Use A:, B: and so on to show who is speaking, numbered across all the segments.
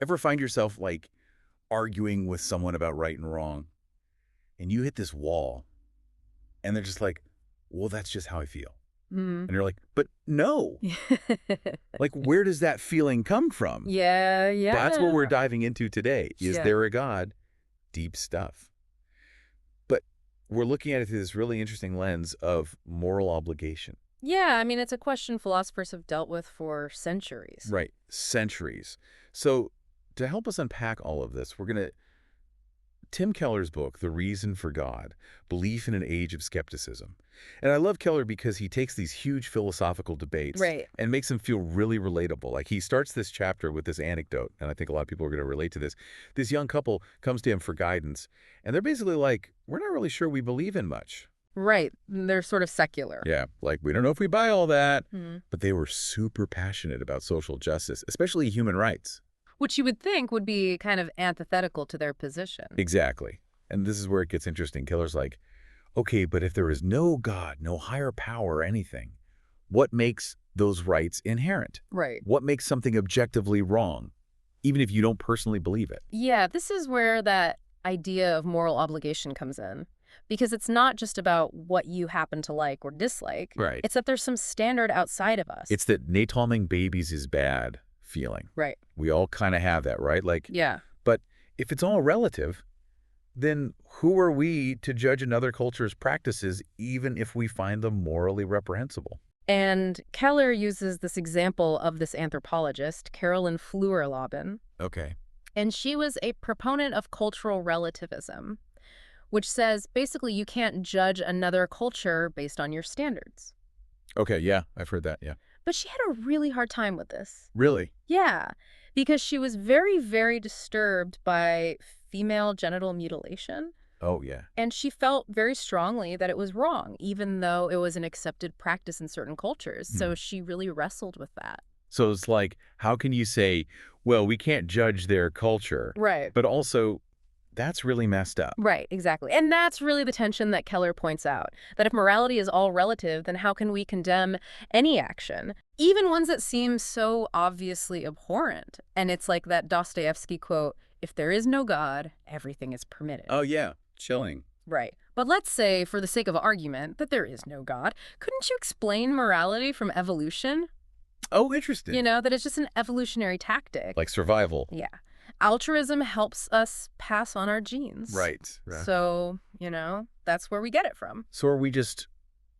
A: Ever find yourself, like, arguing with someone about right and wrong, and you hit this wall, and they're just like, well, that's just how I feel.
B: Mm.
A: And you're like, but no. Like, where does that feeling come from?
B: Yeah,
A: That's what
B: yeah.
A: we're diving into today. Is
B: Yeah.
A: there a God? Deep stuff. But we're looking at it through this really interesting lens of moral obligation.
B: Yeah, I mean, it's a question philosophers have dealt with for centuries.
A: Right. Centuries. So to help us unpack all of this, we're going to Tim Keller's book, The Reason for God, Belief in an Age of Skepticism. And I love Keller because he takes these huge philosophical debates
B: Right.
A: and makes them feel really relatable. Like he starts this chapter with this anecdote, and I think a lot of people are going to relate to this. This young couple comes to him for guidance, and they're basically like, we're not really sure we believe in much.
B: Right. They're sort of secular.
A: Yeah, like, we don't know if we buy all that.
B: Hmm.
A: But they were super passionate about social justice, especially human rights.
B: Which you would think would be kind of antithetical to their position.
A: Exactly. And this is where it gets interesting. Keller's like, okay, but if there is no God, no higher power or anything, what makes those rights inherent?
B: Right.
A: What makes something objectively wrong, even if you don't personally believe it?
B: Yeah, this is where that idea of moral obligation comes in. Because it's not just about what you happen to like or dislike.
A: Right.
B: It's that there's some standard outside of us.
A: It's that natalming babies is bad feeling.
B: Right.
A: We all kind of have that, right? Like,
B: Yeah.
A: but if it's all relative, then who are we to judge another culture's practices, even if we find them morally reprehensible?
B: And Keller uses this example of this anthropologist, Carolyn Fluerlauben,
A: Okay.
B: and she was a proponent of cultural relativism, which says basically you can't judge another culture based on your standards.
A: Okay, yeah, I've heard that, yeah.
B: But she had a really hard time with this.
A: Really?
B: Yeah, because she was very, very disturbed by female genital mutilation.
A: Oh, yeah.
B: And she felt very strongly that it was wrong, even though it was an accepted practice in certain cultures. So she really wrestled with that.
A: So it's like, how can you say, well, we can't judge their culture,
B: Right.
A: but also that's really messed up?
B: Right, exactly. And that's really the tension that Keller points out, that if morality is all relative, then how can we condemn any action, even ones that seem so obviously abhorrent? And it's like that Dostoevsky quote, if there is no God, everything is permitted.
A: Oh, yeah. Chilling.
B: Right. But let's say, for the sake of argument, that there is no God. Couldn't you explain morality from evolution?
A: Oh, interesting.
B: You know, that it's just an evolutionary tactic.
A: Like survival.
B: Yeah. Altruism helps us pass on our genes.
A: Right.
B: So, you know, that's where we get it from.
A: So are we just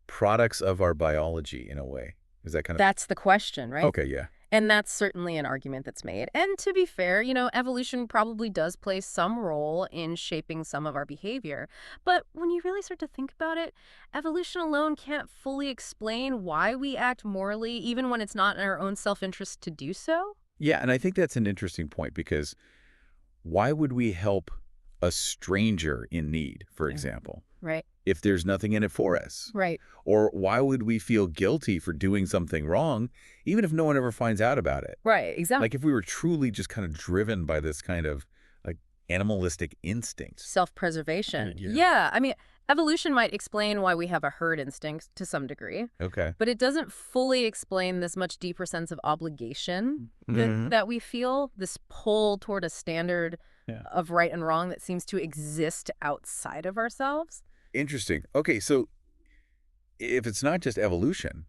A: products of our biology in a way? Is that kind of...
B: That's the question, right?
A: Okay, yeah.
B: And that's certainly an argument that's made. And to be fair, you know, evolution probably does play some role in shaping some of our behavior. But when you really start to think about it, evolution alone can't fully explain why we act morally, even when it's not in our own self-interest to do so.
A: Yeah, and I think that's an interesting point because why would we help a stranger in need, for example,
B: Right.
A: if there's nothing in it for us?
B: Right.
A: Or why would we feel guilty for doing something wrong, even if no one ever finds out about it?
B: Right. Exactly.
A: Like if we were truly just kind of driven by this kind of like animalistic instinct.
B: Self-preservation.
A: Yeah.
B: Yeah. I mean, evolution might explain why we have a herd instinct to some degree,
A: Okay.
B: but it doesn't fully explain this much deeper sense of obligation that we feel, this pull toward a standard of right and wrong that seems to exist outside of ourselves.
A: Interesting. Okay, so if it's not just evolution,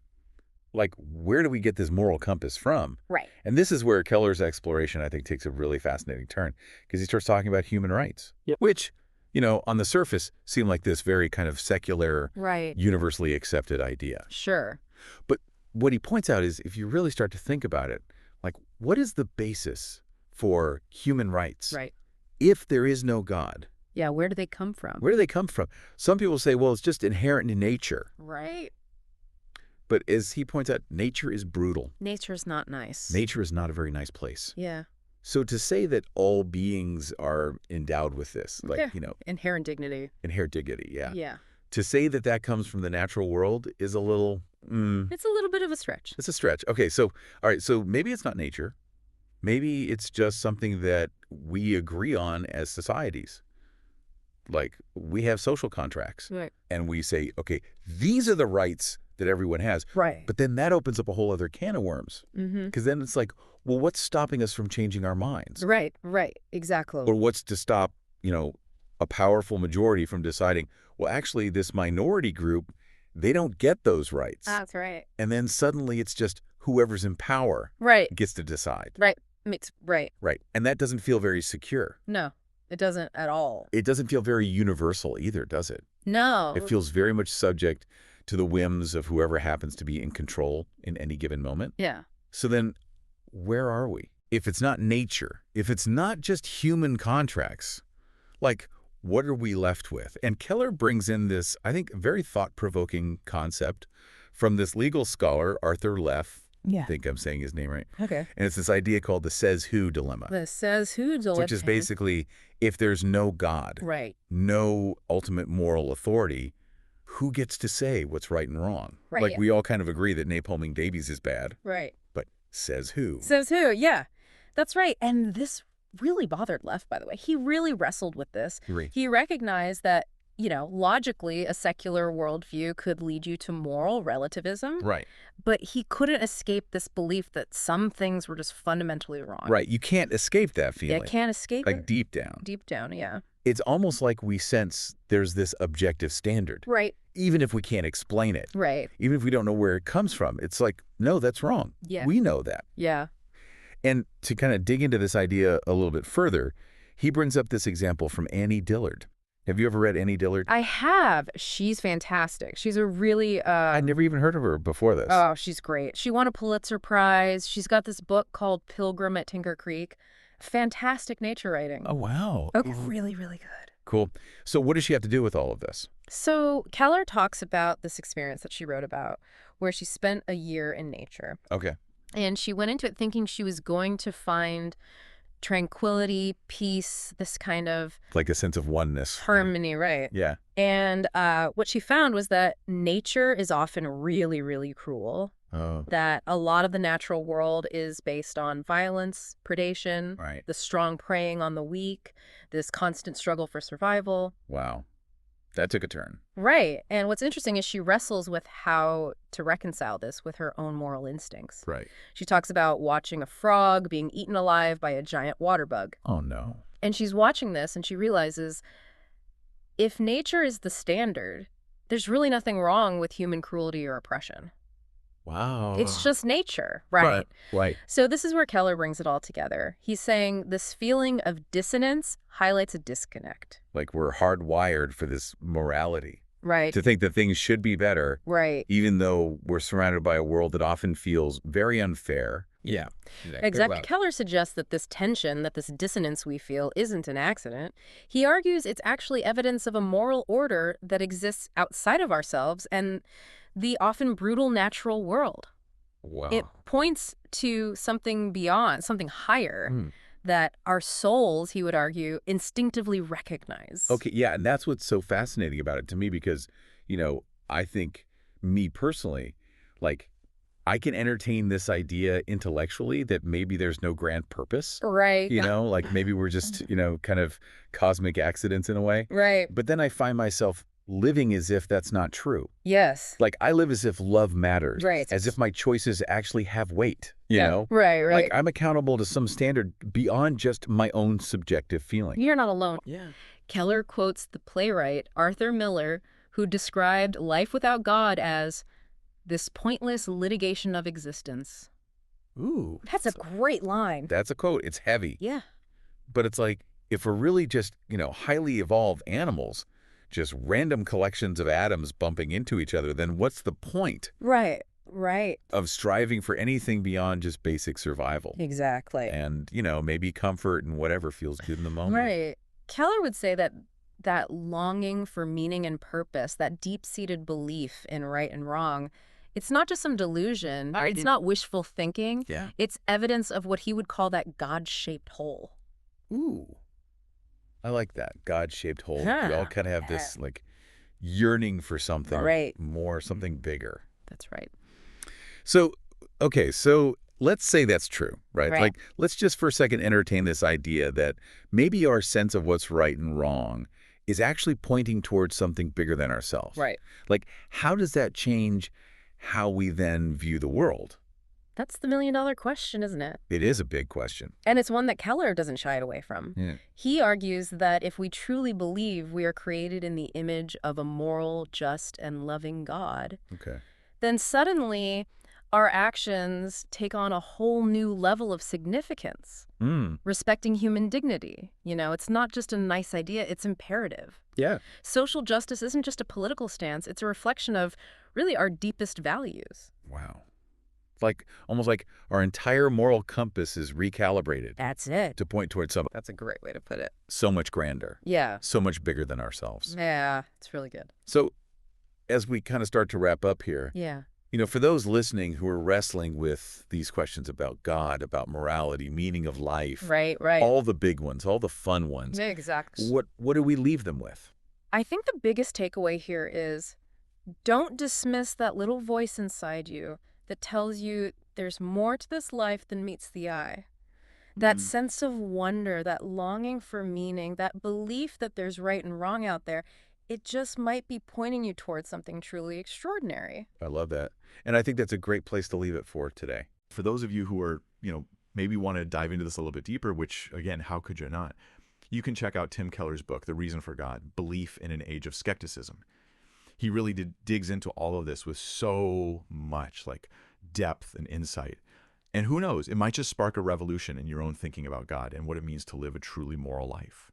A: like where do we get this moral compass from?
B: Right.
A: And this is where Keller's exploration, I think, takes a really fascinating turn because he starts talking about human rights, which, you know, on the surface seem like this very kind of secular,
B: Right.
A: universally accepted idea.
B: Sure.
A: But what he points out is if you really start to think about it, like what is the basis for human rights?
B: Right.
A: If there is no God,
B: Yeah. Where do they come from?
A: where do they come from? Some people say, well, it's just inherent in nature.
B: Right.
A: But as he points out, nature is brutal.
B: Nature's not nice.
A: Nature is not a very nice place.
B: Yeah.
A: So to say that all beings are endowed with this, like, you know,
B: Inherent dignity.
A: inherent dignity, yeah.
B: Yeah.
A: To say that that comes from the natural world is a little,
B: It's a little bit of a stretch.
A: it's a stretch. Okay, so, all right, so maybe it's not nature. Maybe it's just something that we agree on as societies. Like, we have social contracts.
B: Right.
A: And we say, okay, these are the rights that everyone has.
B: Right.
A: But then that opens up a whole other can of worms.
B: Mm-hmm.
A: Because then it's like, well, what's stopping us from changing our minds?
B: Right, exactly.
A: Or what's to stop, you know, a powerful majority from deciding, well, actually, this minority group, they don't get those rights.
B: That's right.
A: And then suddenly it's just whoever's in power
B: Right,
A: gets to decide.
B: right, right.
A: Right. And that doesn't feel very secure.
B: No, it doesn't at all.
A: It doesn't feel very universal either, does it? It
B: No.
A: feels very much subject to the whims of whoever happens to be in control in any given moment.
B: Yeah.
A: So then, where are we? If it's not nature, if it's not just human contracts, like, what are we left with? And Keller brings in this, I think, very thought-provoking concept from this legal scholar, Arthur Leff.
B: Yeah.
A: I think I'm saying his name right.
B: Okay.
A: And it's this idea called the says-who dilemma,
B: The says who dilemma.
A: which is basically, if there's no God,
B: Right.
A: no ultimate moral authority, who gets to say what's right and wrong?
B: Right.
A: Like, we all kind of agree that napalming babies is bad,
B: Right.
A: but says who?
B: Says who? Yeah. That's right. And this really bothered Leff, by the way. He really wrestled with this.
A: Agree.
B: He recognized that, logically, a secular worldview could lead you to moral relativism.
A: Right.
B: But he couldn't escape this belief that some things were just fundamentally wrong.
A: Right. You can't escape that
B: Yeah,
A: feeling.
B: can't escape
A: Like,
B: it.
A: deep down.
B: Deep down, yeah.
A: It's almost like we sense there's this objective standard,
B: Right,
A: even if we can't explain it,
B: right.
A: even if we don't know where it comes from. It's like, no, that's wrong.
B: Yeah.
A: We know that.
B: Yeah.
A: And to kind of dig into this idea a little bit further, he brings up this example from Annie Dillard. Have you ever read Annie Dillard?
B: I have. She's fantastic. She's a really,
A: I'd never even heard of her before this.
B: oh, she's great. She won a Pulitzer Prize. She's got this book called Pilgrim at Tinker Creek. Fantastic nature writing.
A: Oh, wow.
B: Okay, really, really good.
A: Cool. So what does she have to do with all of this?
B: So Keller talks about this experience that she wrote about where she spent a year in nature.
A: Okay.
B: And she went into it thinking she was going to find tranquility, peace, this kind of
A: Like a sense of oneness.
B: harmony, right?
A: Yeah.
B: And what she found was that nature is often really, really cruel,
A: Oh,
B: that a lot of the natural world is based on violence, predation,
A: right.
B: the strong preying on the weak, this constant struggle for survival.
A: Wow. That took a turn.
B: Right. And what's interesting is she wrestles with how to reconcile this with her own moral instincts.
A: Right.
B: She talks about watching a frog being eaten alive by a giant water bug.
A: Oh, no.
B: And she's watching this and she realizes if nature is the standard, there's really nothing wrong with human cruelty or oppression.
A: Wow.
B: It's just nature, right?
A: Right.
B: So this is where Keller brings it all together. He's saying this feeling of dissonance highlights a disconnect.
A: Like we're hardwired for this morality.
B: Right.
A: To think that things should be better,
B: Right.
A: even though we're surrounded by a world that often feels very unfair.
C: Yeah.
B: Exactly. Keller suggests that this tension, that this dissonance we feel, isn't an accident. He argues it's actually evidence of a moral order that exists outside of ourselves and the often brutal natural world.
A: Wow.
B: It points to something beyond, something higher,
A: Hmm.
B: that our souls, he would argue, instinctively recognize.
A: Okay, yeah, and that's what's so fascinating about it to me because, I think me personally, like, I can entertain this idea intellectually that maybe there's no grand purpose,
B: Right.
A: like maybe we're just, kind of cosmic accidents in a way.
B: Right.
A: But then I find myself living as if that's not true.
B: Yes.
A: Like, I live as if love matters.
B: Right.
A: As if my choices actually have weight, you
B: Yeah.
A: know?
B: Right, right.
A: Like, I'm accountable to some standard beyond just my own subjective feeling.
B: You're not alone.
C: Yeah.
B: Keller quotes the playwright Arthur Miller, who described life without God as this pointless litigation of existence.
A: Ooh.
B: That's a great line.
A: That's a quote. It's heavy.
B: Yeah.
A: But it's like, if we're really just, highly evolved animals, just random collections of atoms bumping into each other, then what's the point
B: Right. Right.
A: of striving for anything beyond just basic survival?
B: Exactly.
A: And, maybe comfort and whatever feels good in the moment.
B: Right. Keller would say that longing for meaning and purpose, that deep-seated belief in right and wrong, it's not just some delusion. It's not wishful thinking.
A: Yeah.
B: It's evidence of what he would call that God-shaped hole.
A: Ooh. I like that. God-shaped hole.
B: Huh.
A: We all kind of have this, yearning for something
B: Right.
A: more, something bigger.
B: That's right.
A: So, okay, so let's say that's true, right?
B: Right.
A: Like, let's just for a second entertain this idea that maybe our sense of what's right and wrong is actually pointing towards something bigger than ourselves.
B: Right.
A: Like, how does that change how we then view the world?
B: That's the million-dollar question, isn't it?
A: It is a big question.
B: And it's one that Keller doesn't shy away from.
A: Yeah.
B: He argues that if we truly believe we are created in the image of a moral, just, and loving God,
A: Okay.
B: then suddenly our actions take on a whole new level of significance.
A: Hmm.
B: Respecting human dignity. It's not just a nice idea, it's imperative.
A: Yeah.
B: Social justice isn't just a political stance, it's a reflection of really our deepest values.
A: Wow. Like, almost like our entire moral compass is recalibrated
B: That's it.
A: to point towards something
B: That's a great way to put it.
A: so much grander,
B: Yeah.
A: so much bigger than ourselves.
B: Yeah, it's really good.
A: So, as we kind of start to wrap up here,
B: Yeah.
A: for those listening who are wrestling with these questions about God, about morality, meaning of life,
B: Right, right.
A: all the big ones, all the fun ones,
B: Exactly.
A: what do we leave them with?
B: I think the biggest takeaway here is don't dismiss that little voice inside you that tells you there's more to this life than meets the eye. That sense of wonder, that longing for meaning, that belief that there's right and wrong out there, it just might be pointing you towards something truly extraordinary.
A: I love that. And I think that's a great place to leave it for today.
C: For those of you who are, maybe want to dive into this a little bit deeper, which, again, how could you not? You can check out Tim Keller's book, The Reason for God, Belief in an Age of Skepticism. He really digs into all of this with so much depth and insight. And who knows, it might just spark a revolution in your own thinking about God and what it means to live a truly moral life.